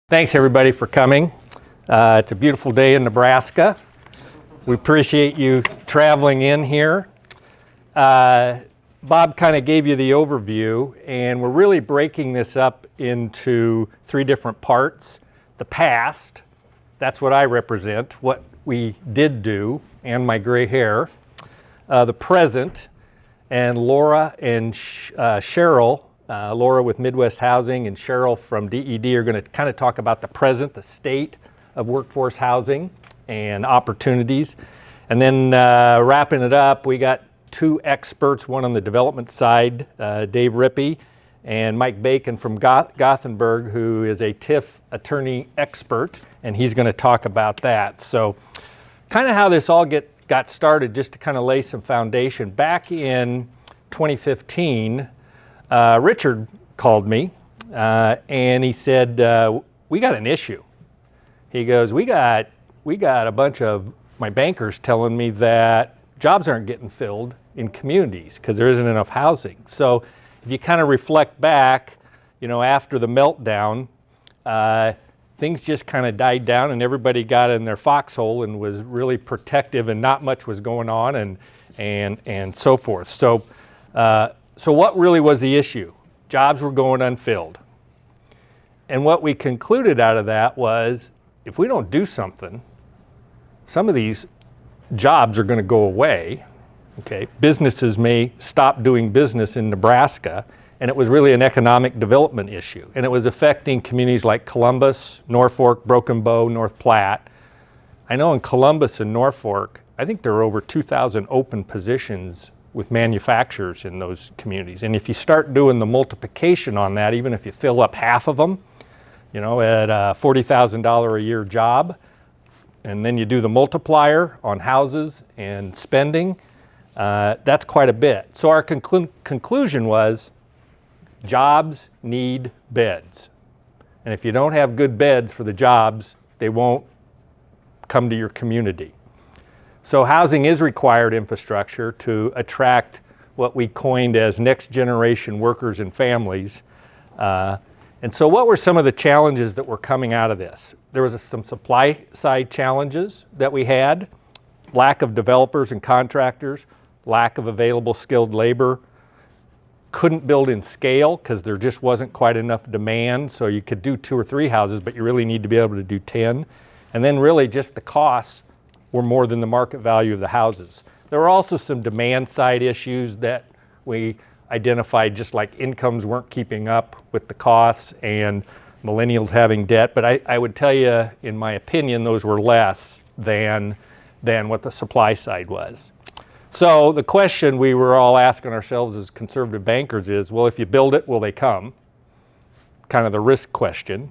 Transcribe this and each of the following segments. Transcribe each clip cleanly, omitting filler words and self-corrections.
Thanks everybody for coming. It's a beautiful day in Nebraska. We appreciate you traveling in here. Bob kind of gave you the overview, and we're really breaking this up into three different parts. The past, that's what I represent, what we did do, and my gray hair. The present, and Laura and Cheryl, Laura with Midwest Housing and Cheryl from DED are going to kind of talk about the present, the state of workforce housing and opportunities. And then wrapping it up, we got two experts, one on the development side, Dave Rippey, and Mike Bacon from Gothenburg, who is a TIF attorney expert, and he's going to talk about that. So kind of how this all got started, just to kind of lay some foundation. Back in 2015, Richard called me and he said, we got an issue. He goes, we got a bunch of my bankers telling me that jobs aren't getting filled in communities because there isn't enough housing. So if you kind of reflect back, after the meltdown, things just kind of died down and everybody got in their foxhole and was really protective and not much was going on and so forth. So what really was the issue? Jobs were going unfilled. And what we concluded out of that was, if we don't do something, some of these jobs are going to go away. Okay, businesses may stop doing business in Nebraska, and it was really an economic development issue. And it was affecting communities like Columbus, Norfolk, Broken Bow, North Platte. I know in Columbus and Norfolk, I think there are over 2,000 open positions with manufacturers in those communities. And if you start doing the multiplication on that, even if you fill up half of them, at a $40,000 a year job, and then you do the multiplier on houses and spending, that's quite a bit. So our conclusion was, jobs need beds. And if you don't have good beds for the jobs, they won't come to your community. So housing is required infrastructure to attract what we coined as next generation workers and families. And so what were some of the challenges that were coming out of this? There was some supply side challenges that we had, lack of developers and contractors, lack of available skilled labor, couldn't build in scale because there just wasn't quite enough demand. So you could do 2 or 3 houses, but you really need to be able to do 10. And then really just the costs were more than the market value of the houses. There were also some demand side issues that we identified, just like incomes weren't keeping up with the costs and millennials having debt. But I would tell you, in my opinion, those were less than what the supply side was. So the question we were all asking ourselves as conservative bankers is, well, if you build it, will they come? Kind of the risk question.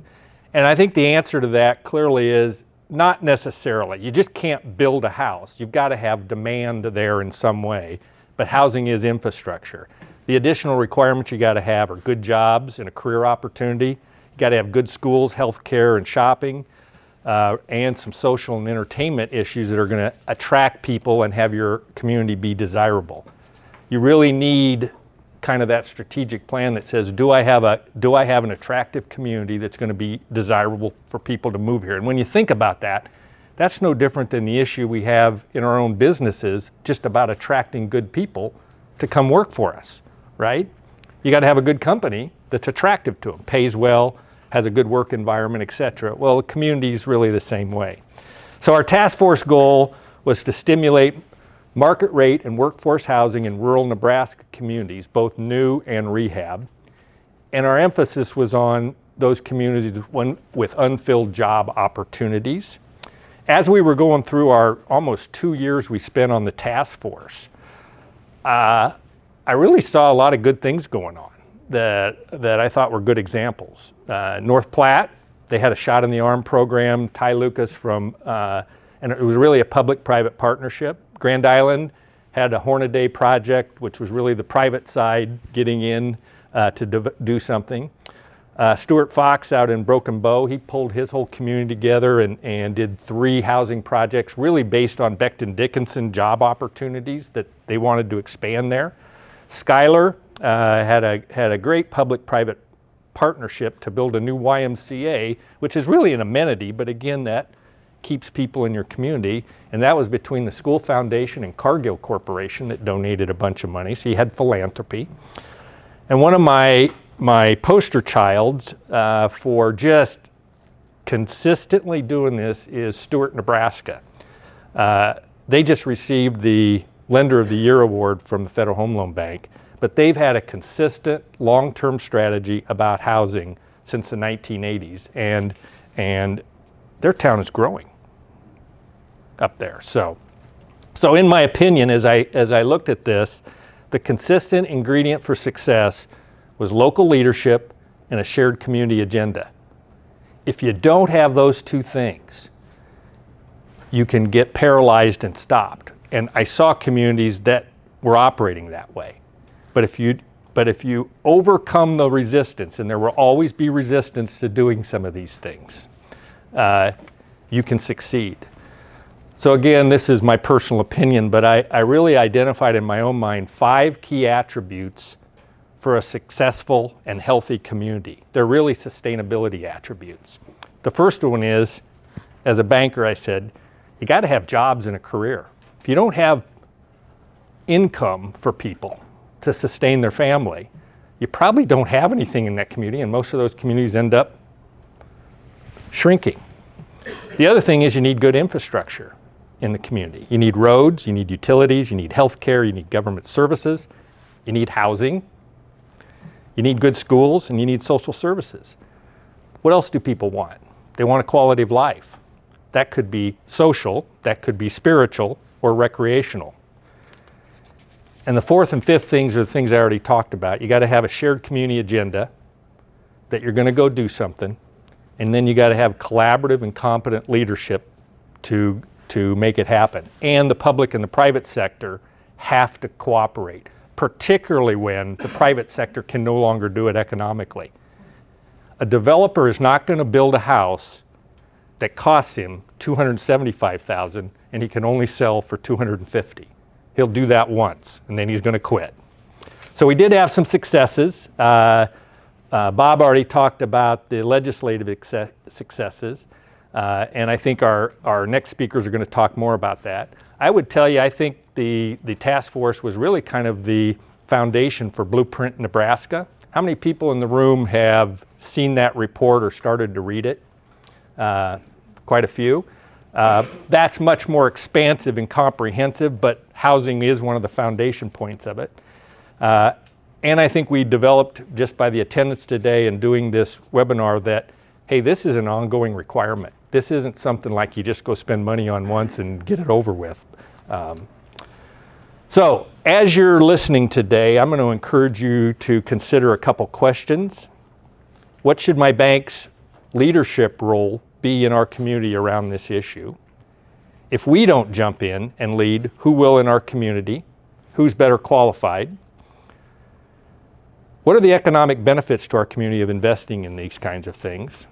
And I think the answer to that clearly is, not necessarily. You just can't build a house. You've got to have demand there in some way, but housing is infrastructure. The additional requirements you got to have are good jobs and a career opportunity. You got to have good schools, health care, and shopping, and some social and entertainment issues that are going to attract people and have your community be desirable. You really need kind of that strategic plan that says, do I have an attractive community that's going to be desirable for people to move here? And when you think about that, that's no different than the issue we have in our own businesses, just about attracting good people to come work for us, right? You got to have a good company that's attractive to them, pays well, has a good work environment, etc. Well, the community is really the same way. So our task force goal was to stimulate market rate and workforce housing in rural Nebraska communities, both new and rehab. And our emphasis was on those communities with unfilled job opportunities. As we were going through our almost 2 years we spent on the task force, I really saw a lot of good things going on that I thought were good examples. North Platte, they had a shot in the arm program. Ty Lucas and it was really a public-private partnership. Grand Island had a Hornaday project, which was really the private side getting in to do something. Stuart Fox out in Broken Bow, he pulled his whole community together and did 3 housing projects really based on Becton Dickinson job opportunities that they wanted to expand there. Schuyler had a great public-private partnership to build a new YMCA, which is really an amenity, but again, that keeps people in your community. And that was between the School Foundation and Cargill Corporation that donated a bunch of money. So you had philanthropy. And one of my poster childs for just consistently doing this is Stuart, Nebraska. They just received the Lender of the Year award from the Federal Home Loan Bank, but they've had a consistent long-term strategy about housing since the 1980s, and their town is growing up there. So in my opinion, as I looked at this, the consistent ingredient for success was local leadership and a shared community agenda. If you don't have those two things, you can get paralyzed and stopped. And I saw communities that were operating that way. But if you overcome the resistance, and there will always be resistance to doing some of these things, you can succeed. So again, this is my personal opinion, but I really identified in my own mind 5 key attributes for a successful and healthy community. They're really sustainability attributes. The first one is, as a banker, I said, you got to have jobs and a career. If you don't have income for people to sustain their family, you probably don't have anything in that community, and most of those communities end up shrinking. The other thing is you need good infrastructure in the community. You need roads, you need utilities, you need healthcare, you need government services, you need housing, you need good schools, and you need social services. What else do people want? They want a quality of life. That could be social, that could be spiritual, or recreational. And the fourth and fifth things are the things I already talked about. You got to have a shared community agenda that you're going to go do something, and then you got to have collaborative and competent leadership to make it happen. And the public and the private sector have to cooperate, particularly when the private sector can no longer do it economically. A developer is not going to build a house that costs him $275,000 and he can only sell for $250,000. He'll do that once and then he's going to quit. So we did have some successes. Bob already talked about the legislative successes, and I think our next speakers are going to talk more about that. I would tell you, I think the task force was really kind of the foundation for Blueprint Nebraska. How many people in the room have seen that report or started to read it? Quite a few. That's much more expansive and comprehensive, but housing is one of the foundation points of it. And I think we developed, just by the attendance today and doing this webinar, that, hey, this is an ongoing requirement. This isn't something like you just go spend money on once and get it over with. So as you're listening today, I'm going to encourage you to consider a couple questions. What should my bank's leadership role be in our community around this issue? If we don't jump in and lead, who will in our community? Who's better qualified? What are the economic benefits to our community of investing in these kinds of things?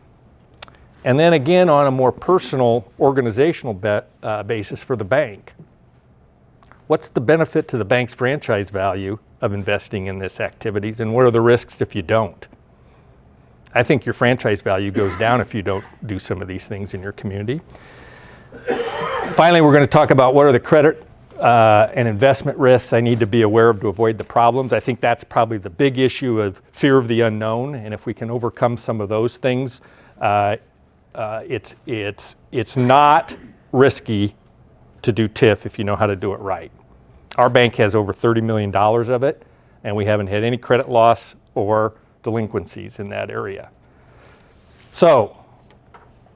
And then again, on a more personal organizational basis for the bank, what's the benefit to the bank's franchise value of investing in this activities, and what are the risks if you don't? I think your franchise value goes down if you don't do some of these things in your community. Finally, we're going to talk about what are the credit and investment risks I need to be aware of to avoid the problems. I think that's probably the big issue of fear of the unknown, and if we can overcome some of those things, it's not risky to do TIF if you know how to do it right. Our bank has over $30 million of it, and we haven't had any credit loss or delinquencies in that area. So,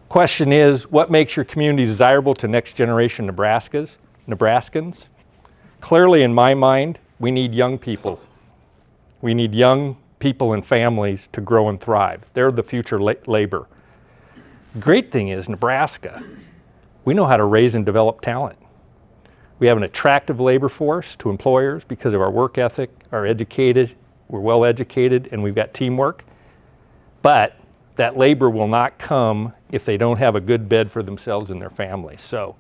question is, what makes your community desirable to next generation Nebraskans? Clearly, in my mind, we need young people. We need young people and families to grow and thrive. They're the future labor. The great thing is, Nebraska, we know how to raise and develop talent. We have an attractive labor force to employers because of our work ethic, we're well educated, and we've got teamwork. But that labor will not come if they don't have a good bed for themselves and their families. So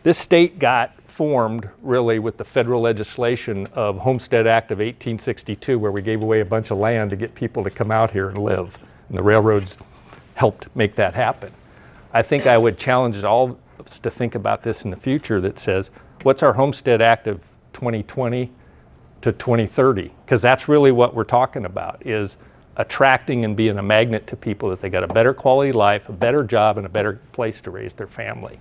this state got formed really with the federal legislation of Homestead Act of 1862, where we gave away a bunch of land to get people to come out here and live. And the railroads helped make that happen. I think I would challenge all of us to think about this in the future that says, what's our Homestead Act of 2020 to 2030? Because that's really what we're talking about, is attracting and being a magnet to people that they got a better quality life, a better job, and a better place to raise their family.